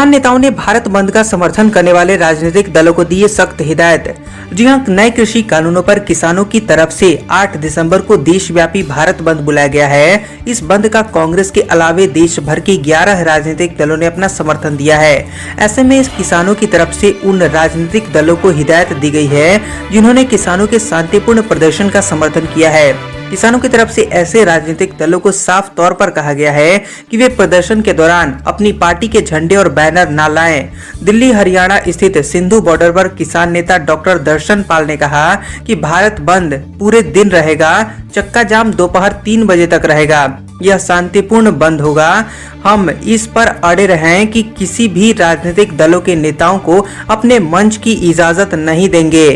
किसान नेताओं ने भारत बंद का समर्थन करने वाले राजनीतिक दलों को दी सख्त हिदायत। जी हां, नए कृषि कानूनों पर किसानों की तरफ से 8 दिसंबर को देशव्यापी भारत बंद बुलाया गया है। इस बंद का कांग्रेस के अलावे देश भर के 11 राजनीतिक दलों ने अपना समर्थन दिया है। ऐसे में इस किसानों की तरफ से उन राजनीतिक दलों को हिदायत दी गई है जिन्होंने किसानों के शांतिपूर्ण प्रदर्शन का समर्थन किया है। किसानों की तरफ से ऐसे राजनीतिक दलों को साफ तौर पर कहा गया है कि वे प्रदर्शन के दौरान अपनी पार्टी के झंडे और बैनर न लाएं। दिल्ली हरियाणा स्थित सिंधु बॉर्डर पर किसान नेता डॉक्टर दर्शन पाल ने कहा कि भारत बंद पूरे दिन रहेगा, चक्का जाम दोपहर 3 बजे तक रहेगा। यह शांतिपूर्ण बंद होगा। हम इस पर अड़े रहें कि किसी भी राजनीतिक दलों के नेताओं को अपने मंच की इजाजत नहीं देंगे।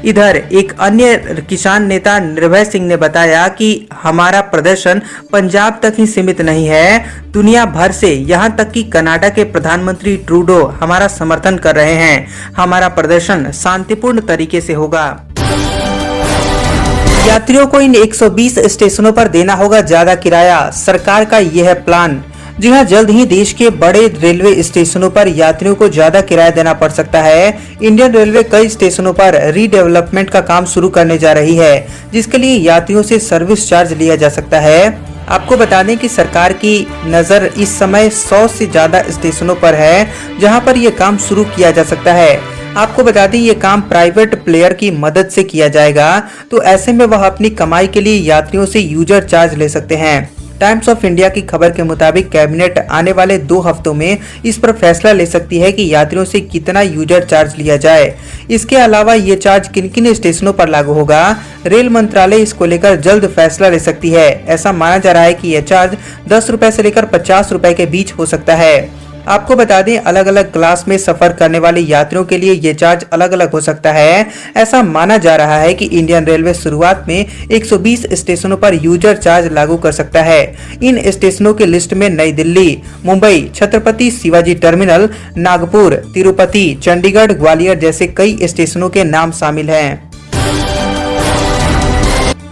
इधर एक अन्य किसान नेता निर्भय सिंह ने बताया कि हमारा प्रदर्शन पंजाब तक ही सीमित नहीं है, दुनिया भर से यहां तक कि कनाडा के प्रधानमंत्री ट्रूडो हमारा समर्थन कर रहे हैं। हमारा प्रदर्शन शांतिपूर्ण तरीके से होगा। यात्रियों को इन 120 स्टेशनों पर देना होगा ज्यादा किराया, सरकार का यह है प्लान। जी हां, जल्द ही देश के बड़े रेलवे स्टेशनों पर यात्रियों को ज्यादा किराया देना पड़ सकता है। इंडियन रेलवे कई स्टेशनों पर रीडेवलपमेंट का काम शुरू करने जा रही है, जिसके लिए यात्रियों से सर्विस चार्ज लिया जा सकता है। आपको बता दें कि सरकार की नजर इस समय 100 से ज्यादा स्टेशनों पर है जहां पर यह काम शुरू किया जा सकता है। आपको बता दें ये काम प्राइवेट प्लेयर की मदद से किया जाएगा, तो ऐसे में वह अपनी कमाई के लिए यात्रियों से यूजर चार्ज ले सकते हैं। टाइम्स ऑफ इंडिया की खबर के मुताबिक कैबिनेट आने वाले 2 हफ्तों में इस पर फैसला ले सकती है कि यात्रियों से कितना यूजर चार्ज लिया जाए। इसके अलावा ये चार्ज किन किन स्टेशनों पर लागू होगा, रेल मंत्रालय इसको लेकर जल्द फैसला ले सकती है। ऐसा माना जा रहा है कि यह चार्ज 10 रुपए से लेकर 50 रुपए के बीच हो सकता है। आपको बता दें अलग अलग क्लास में सफर करने वाले यात्रियों के लिए ये चार्ज अलग अलग हो सकता है। ऐसा माना जा रहा है कि इंडियन रेलवे शुरुआत में 120 स्टेशनों पर यूजर चार्ज लागू कर सकता है। इन स्टेशनों की लिस्ट में नई दिल्ली, मुंबई, छत्रपति शिवाजी टर्मिनल, नागपुर, तिरुपति, चंडीगढ़, ग्वालियर जैसे कई स्टेशनों के नाम शामिल हैं।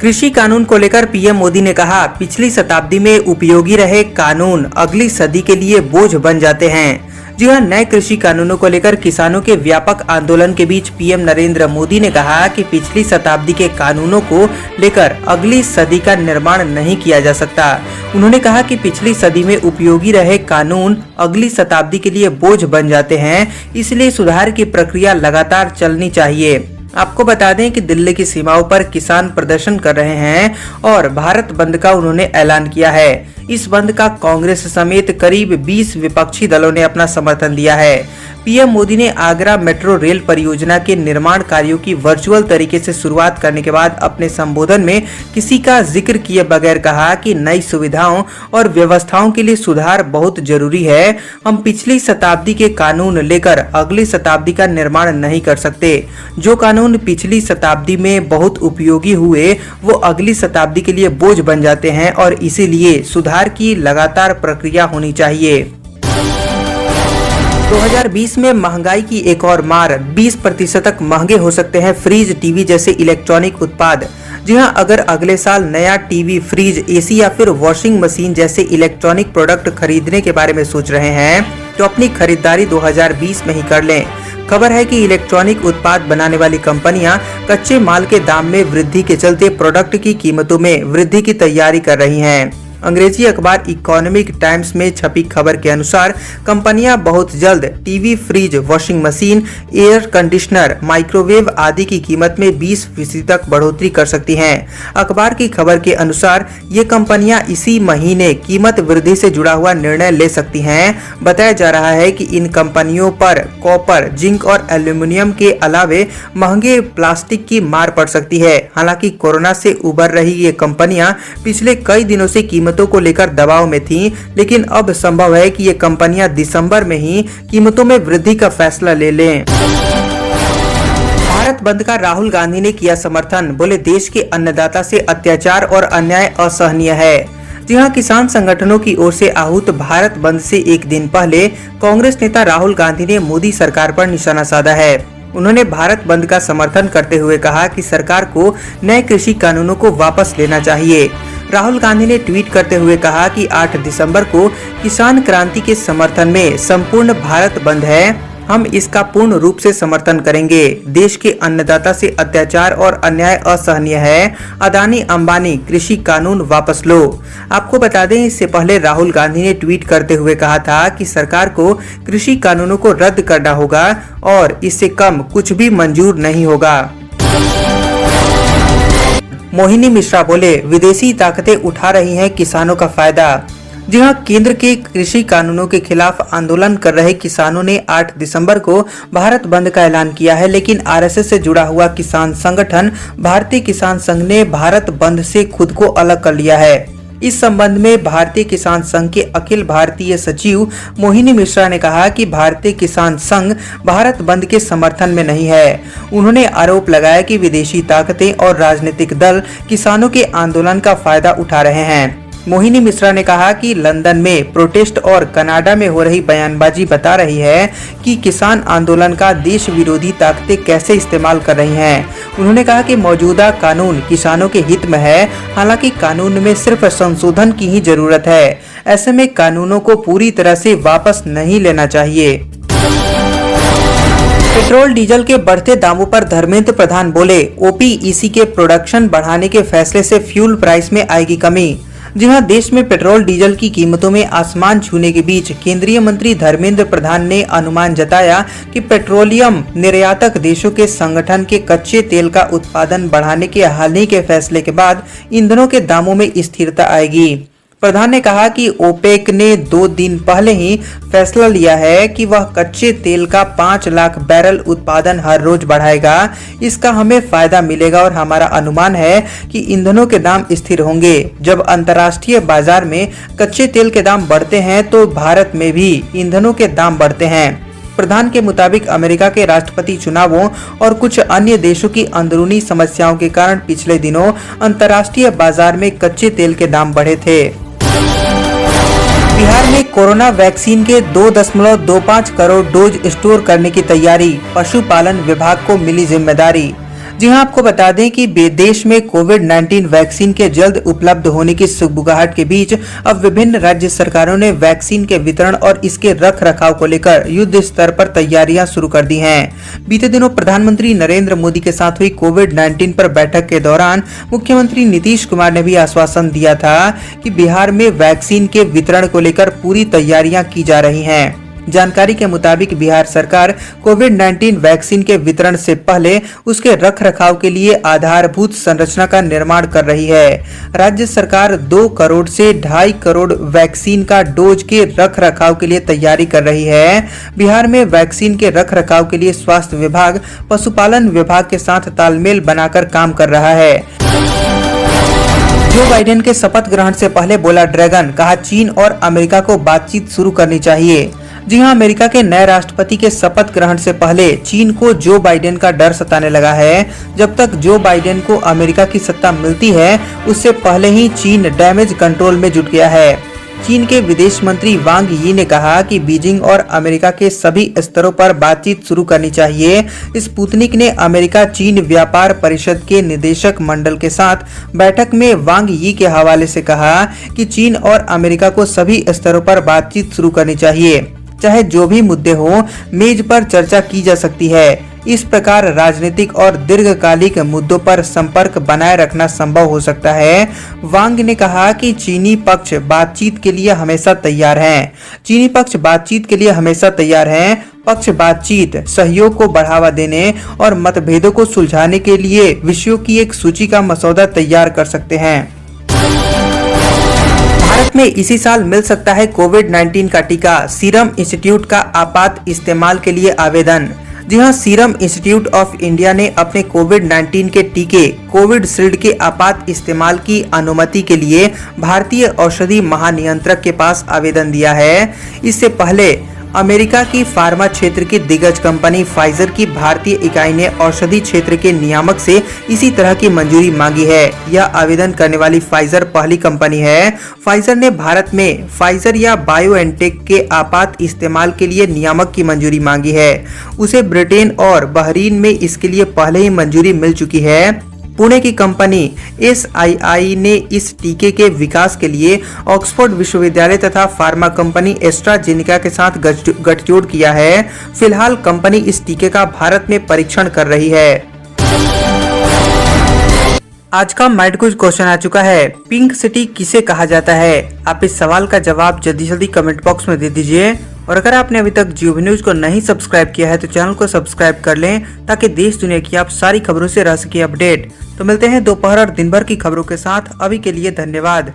कृषि कानून को लेकर पीएम मोदी ने कहा, पिछली शताब्दी में उपयोगी रहे कानून अगली सदी के लिए बोझ बन जाते हैं। जी हां, नए कृषि कानूनों को लेकर किसानों के व्यापक आंदोलन के बीच पीएम नरेंद्र मोदी ने कहा कि पिछली शताब्दी के कानूनों को लेकर अगली सदी का निर्माण नहीं किया जा सकता। उन्होंने कहा कि पिछली सदी में उपयोगी रहे कानून अगली शताब्दी के लिए बोझ बन जाते हैं, इसलिए सुधार की प्रक्रिया लगातार चलनी चाहिए। आपको बता दें कि दिल्ली की सीमाओं पर किसान प्रदर्शन कर रहे हैं और भारत बंद का उन्होंने ऐलान किया है। इस बंद का कांग्रेस समेत करीब 20 विपक्षी दलों ने अपना समर्थन दिया है। पीएम मोदी ने आगरा मेट्रो रेल परियोजना के निर्माण कार्यों की वर्चुअल तरीके से शुरुआत करने के बाद अपने संबोधन में किसी का जिक्र किए बगैर कहा कि नई सुविधाओं और व्यवस्थाओं के लिए सुधार बहुत जरूरी है। हम पिछली शताब्दी के कानून लेकर अगली शताब्दी का निर्माण नहीं कर सकते। जो कानून पिछली शताब्दी में बहुत उपयोगी हुए वो अगली शताब्दी के लिए बोझ बन जाते हैं और इसीलिए सुधार की लगातार प्रक्रिया होनी चाहिए। 2020 में महंगाई की एक और मार, 20% तक महंगे हो सकते हैं फ्रिज, टीवी जैसे इलेक्ट्रॉनिक उत्पाद। जी हां, अगर अगले साल नया टीवी, फ्रिज, एसी या फिर वॉशिंग मशीन जैसे इलेक्ट्रॉनिक प्रोडक्ट खरीदने के बारे में सोच रहे हैं तो अपनी खरीदारी 2020 में ही कर लें। खबर है कि इलेक्ट्रॉनिक उत्पाद बनाने वाली कंपनियां कच्चे माल के दाम में वृद्धि के चलते प्रोडक्ट की कीमतों में वृद्धि की तैयारी कर रही हैं। अंग्रेजी अखबार इकोनॉमिक टाइम्स में छपी खबर के अनुसार कंपनियां बहुत जल्द TV, fridge, washing machine, air conditioner, microwave आदि की कीमत में 20% तक बढ़ोतरी कर सकती हैं। अखबार की खबर के अनुसार ये कंपनियां इसी महीने कीमत वृद्धि से जुड़ा हुआ निर्णय ले सकती हैं। बताया जा रहा है कि इन कंपनियों पर कॉपर, जिंक और एल्यूमिनियम के अलावे महंगे प्लास्टिक की मार पड़ सकती है। हालांकि कोरोना से उबर रही ये कंपनियां पिछले कई दिनों से कीमतों को लेकर दबाव में थीं, लेकिन अब संभव है कि ये कंपनियां दिसंबर में ही कीमतों में वृद्धि का फैसला ले लें। भारत बंद का राहुल गांधी ने किया समर्थन, बोले देश के अन्नदाता से अत्याचार और अन्याय असहनीय है। जी हां, किसान संगठनों की ओर से आहूत भारत बंद से एक दिन पहले कांग्रेस नेता राहुल गांधी ने मोदी सरकार पर निशाना साधा है। उन्होंने भारत बंद का समर्थन करते हुए कहा कि सरकार को नए कृषि कानूनों को वापस लेना चाहिए। राहुल गांधी ने ट्वीट करते हुए कहा कि 8 दिसंबर को किसान क्रांति के समर्थन में संपूर्ण भारत बंद है। हम इसका पूर्ण रूप से समर्थन करेंगे। देश के अन्नदाता से अत्याचार और अन्याय असहनीय है। अदानी अंबानी कृषि कानून वापस लो। आपको बता दें, इससे पहले राहुल गांधी ने ट्वीट करते हुए कहा था कि सरकार को कृषि कानूनों को रद्द करना होगा और इससे कम कुछ भी मंजूर नहीं होगा। मोहिनी मिश्रा बोले, विदेशी ताकतें उठा रही हैं किसानों का फायदा। जी हां, केंद्र के कृषि कानूनों के खिलाफ आंदोलन कर रहे किसानों ने 8 दिसंबर को भारत बंद का ऐलान किया है, लेकिन आरएसएस से जुड़ा हुआ किसान संगठन भारतीय किसान संघ ने भारत बंद से खुद को अलग कर लिया है। इस संबंध में भारतीय किसान संघ के अखिल भारतीय सचिव मोहिनी मिश्रा ने कहा कि भारतीय किसान संघ भारत बंद के समर्थन में नहीं है। उन्होंने आरोप लगाया कि विदेशी ताकतें और राजनीतिक दल किसानों के आंदोलन का फायदा उठा रहे हैं। मोहिनी मिश्रा ने कहा कि लंदन में प्रोटेस्ट और कनाडा में हो रही बयानबाजी बता रही है कि किसान आंदोलन का देश विरोधी ताकतें कैसे इस्तेमाल कर रही हैं। उन्होंने कहा कि मौजूदा कानून किसानों के हित में है, हालांकि कानून में सिर्फ संशोधन की ही जरूरत है। ऐसे में कानूनों को पूरी तरह से वापस नहीं लेना चाहिए। पेट्रोल डीजल के बढ़ते दामों पर धर्मेंद्र प्रधान बोले, ओपीईसी के प्रोडक्शन बढ़ाने के फैसले से फ्यूल प्राइस में आएगी कमी। जी हां, देश में पेट्रोल डीजल की कीमतों में आसमान छूने के बीच केंद्रीय मंत्री धर्मेंद्र प्रधान ने अनुमान जताया कि पेट्रोलियम निर्यातक देशों के संगठन के कच्चे तेल का उत्पादन बढ़ाने के हाल ही के फैसले के बाद ईंधनों के दामों में स्थिरता आएगी। प्रधान ने कहा कि ओपेक ने 2 दिन पहले ही फैसला लिया है कि वह कच्चे तेल का 5 लाख बैरल उत्पादन हर रोज बढ़ाएगा। इसका हमें फायदा मिलेगा और हमारा अनुमान है कि ईंधनों के दाम स्थिर होंगे। जब अंतर्राष्ट्रीय बाजार में कच्चे तेल के दाम बढ़ते हैं तो भारत में भी ईंधनों के दाम बढ़ते हैं। प्रधान के मुताबिक अमेरिका के राष्ट्रपति चुनावों और कुछ अन्य देशों की अंदरूनी समस्याओं के कारण पिछले दिनों अंतर्राष्ट्रीय बाजार में कच्चे तेल के दाम बढ़े थे। बिहार में कोरोना वैक्सीन के 2.25 करोड़ डोज स्टोर करने की तैयारी, पशुपालन विभाग को मिली जिम्मेदारी। जी हां, आपको बता दें कि देश में कोविड-19 वैक्सीन के जल्द उपलब्ध होने की सुगबुगाहट के बीच अब विभिन्न राज्य सरकारों ने वैक्सीन के वितरण और इसके रख रखाव को लेकर युद्ध स्तर पर तैयारियां शुरू कर दी हैं। बीते दिनों प्रधानमंत्री नरेंद्र मोदी के साथ हुई कोविड-19 पर बैठक के दौरान मुख्यमंत्री नीतीश कुमार ने भी आश्वासन दिया था कि बिहार में वैक्सीन के वितरण को लेकर पूरी तैयारियां की जा रही हैं। जानकारी के मुताबिक बिहार सरकार कोविड-19 वैक्सीन के वितरण से पहले उसके रख रखाव के लिए आधारभूत संरचना का निर्माण कर रही है। राज्य सरकार 2 करोड़ से 2.5 करोड़ वैक्सीन का डोज के रख रखाव के लिए तैयारी कर रही है। बिहार में वैक्सीन के रख रखाव के लिए स्वास्थ्य विभाग पशुपालन विभाग के साथ तालमेल बनाकर काम कर रहा है। जो बाइडेन के शपथ ग्रहण से पहले बोला ड्रैगन, कहा चीन और अमेरिका को बातचीत शुरू करनी चाहिए। जी हां, अमेरिका के नए राष्ट्रपति के शपथ ग्रहण से पहले चीन को जो बाइडेन का डर सताने लगा है। जब तक जो बाइडेन को अमेरिका की सत्ता मिलती है, उससे पहले ही चीन डैमेज कंट्रोल में जुट गया है। चीन के विदेश मंत्री वांग यी ने कहा कि बीजिंग और अमेरिका के सभी स्तरों पर बातचीत शुरू करनी चाहिए। स्पुतनिक ने अमेरिका चीन व्यापार परिषद के निदेशक मंडल के साथ बैठक में वांग यी के हवाले से कहा कि चीन और अमेरिका को सभी स्तरों पर बातचीत शुरू करनी चाहिए। चाहे जो भी मुद्दे हो, मेज पर चर्चा की जा सकती है। इस प्रकार राजनीतिक और दीर्घकालिक मुद्दों पर संपर्क बनाए रखना संभव हो सकता है। वांग ने कहा कि चीनी पक्ष बातचीत के लिए हमेशा तैयार है। चीनी पक्ष बातचीत के लिए हमेशा तैयार है। पक्ष बातचीत, सहयोग को बढ़ावा देने और मतभेदों को सुलझाने के लिए विषयों की एक सूची का मसौदा तैयार कर सकते हैं। भारत में इसी साल मिल सकता है कोविड-19 का टीका, सीरम इंस्टीट्यूट का आपात इस्तेमाल के लिए आवेदन। जी हां, सीरम इंस्टीट्यूट ऑफ इंडिया ने अपने कोविड-19 के टीके कोविशील्ड के आपात इस्तेमाल की अनुमति के लिए भारतीय औषधि महानियंत्रक के पास आवेदन दिया है। इससे पहले अमेरिका की फार्मा क्षेत्र की दिग्गज कंपनी फाइजर की भारतीय इकाई ने औषधि क्षेत्र के नियामक से इसी तरह की मंजूरी मांगी है। यह आवेदन करने वाली फाइजर पहली कंपनी है। फाइजर ने भारत में फाइजर या बायोएनटेक के आपात इस्तेमाल के लिए नियामक की मंजूरी मांगी है। उसे ब्रिटेन और बहरीन में इसके लिए पहले ही मंजूरी मिल चुकी है। पुणे की कंपनी SII ने इस टीके के विकास के लिए ऑक्सफोर्ड विश्वविद्यालय तथा फार्मा कंपनी एस्ट्राजेनेका के साथ गठजोड़ किया है। फिलहाल कंपनी इस टीके का भारत में परीक्षण कर रही है। आज का मैड क्विज क्वेश्चन आ चुका है, पिंक सिटी किसे कहा जाता है? आप इस सवाल का जवाब जल्दी जल्दी कमेंट बॉक्स में दे दीजिए। और अगर आपने अभी तक जियो न्यूज को नहीं सब्सक्राइब किया है तो चैनल को सब्सक्राइब कर लें, ताकि देश दुनिया की आप सारी खबरों से रह सके अपडेट। तो मिलते हैं दोपहर और दिन भर की खबरों के साथ। अभी के लिए धन्यवाद।